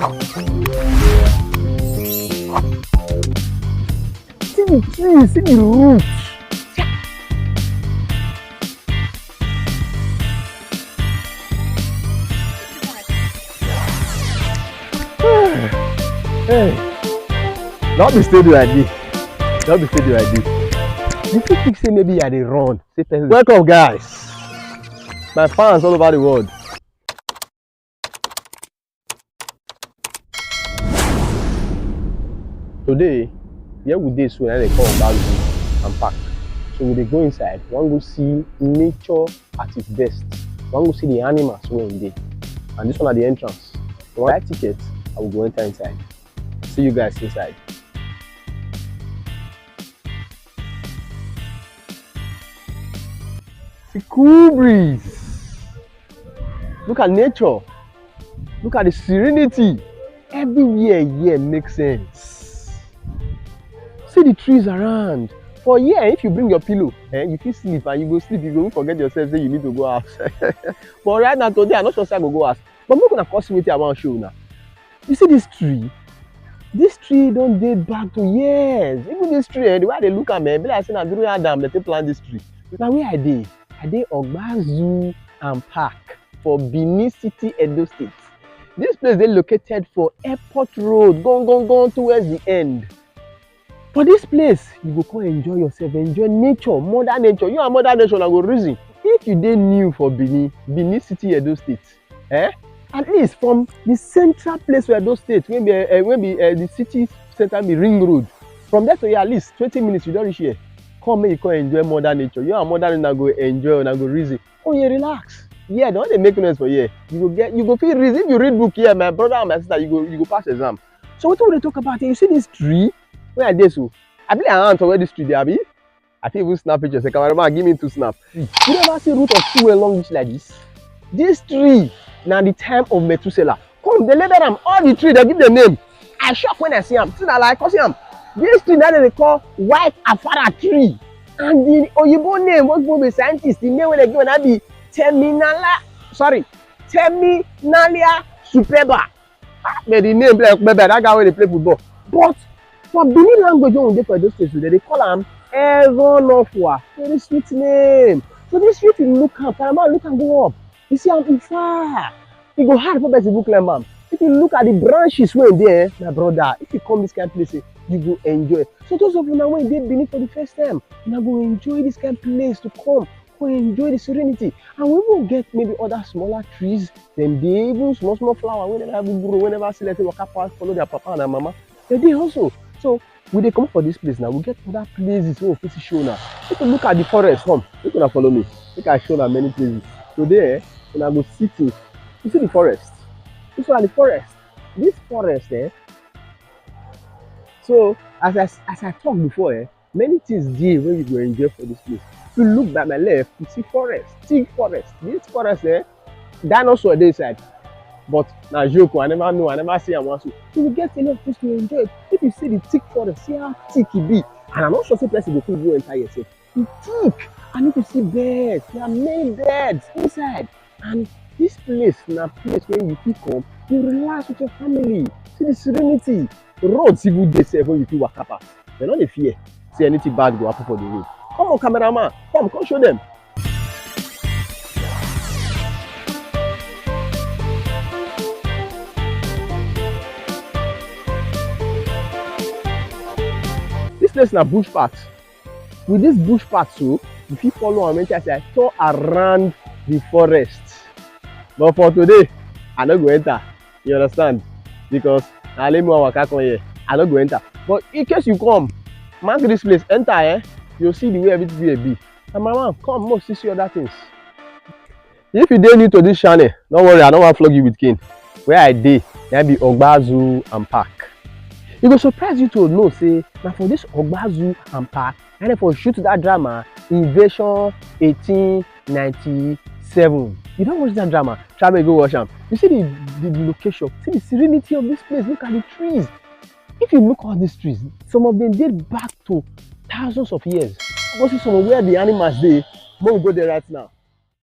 See the trees, see the roots. Hey, not be steady like this. Not be steady like this. You think say maybe I dey run? Welcome, guys. My fans all over the world. Today, here we dey so they call Baggy and Park. So we dey go inside. We wan go see nature at its best. We wan go see the animals wey in dey. And this one at the entrance. So when I buy ticket, I will go enter inside. See you guys inside. It's a cool breeze. Look at nature. Look at the serenity. Everywhere here makes sense. See the trees around. For here, if you bring your pillow, you can sleep and you go sleep, you go forget yourself, say you need to go out. But right now, today, I'm not sure I go go out. But I'm not going to cost me I want to show now. You see this tree? This tree don't date back to years. Even this tree, the way they look at me, be like saying I grew Adam, they plant this tree. Now where I dey Ogbazu and Park for Benincity, Edo State. This place they located for Airport Road, gone towards the end. For this place, you go come enjoy yourself, enjoy nature, mother nature. You are mother nature, I go reason. If you dey new for Benincity, Edo State, at least from the central place of Edo State, maybe the city center be Ring Road. From there to here, at least 20 minutes, you don't reach here. Come make you come enjoy mother nature. You are mother nature, go enjoy and go reason. Oh yeah, relax. Yeah, don't they make noise for here. You go feel reason. If you read book here, my brother and my sister, you go pass exam. So what do they talk about here? You see this tree? Where are they so? I believe I want to wear this tree there, Abi. I think even snap pictures. Cameraman, give me 2 snaps. You never see root of tree along this like this. This tree, now the time of Methuselah. Come, they label them all the tree. They give them name. I shock when I see them. See that like cause them. This tree that they call white afara tree. And the Oyibo name, what will be scientists? The name when they give that be Terminalia superba. But the name like that guy when they play football. But for Benin language, when they for those places, they call them Eronofwa. Very sweet name. So this tree, you look up, look and go up. You see how far. You go hard for better book like man. If you look at the branches when there, my brother, if you come this kind of place, you go enjoy. So those of you now when they Benin for the first time, you go enjoy this kind of place to come enjoy the serenity. And we will get maybe other smaller trees, then they even small flower whenever we grow, whenever see let's say waka pass, follow their papa and their mama. They also. So when they come for this place now, we get other places where we fit show now. If you look at the forest, come, you can follow me. You can show them many places. So there, when I go sitting, you see the forest. This one the forest. This forest so as I talked before, many things there where you go enjoy for this place. If you look by my left, you see forest, thick forest. This forest dinosaur dey inside. But now joke, I never see am once. So you will get a lot of things to enjoy. If you see the thick forest, see how thick it be. And I'm not sure say person go fit go enter yourself. It's thick. And if you see birds, there are many birds inside. And this place na place where you fit come, you relax with your family. See the serenity. Roads even dey safe when you fit waka pass. They no dey fear. See anything bad go happen for the road. Come on, cameraman. Come show them. This place na bush path. With this bush path so, if you follow am enter I tour around the forest. But for today, I no go enter. You understand? Because na let me waka come here. I no go enter. But in case you come, mark this place, enter you'll see the way everything will be. And my man, come, must see other things. If you dey new to this channel, don't worry, I don't want to flog you with cane. Where I dey, there be Ogbazu and Park. It will surprise you to know, say, now for this Ogbazu and Park, and for shoot that drama, Invasion 1897. You don't watch that drama, try to go watch them. You see the location, see the serenity of this place, look at the trees. If you look at all these trees, some of them date back to thousands of years. Go see some of where the animals dey. When we go there right now.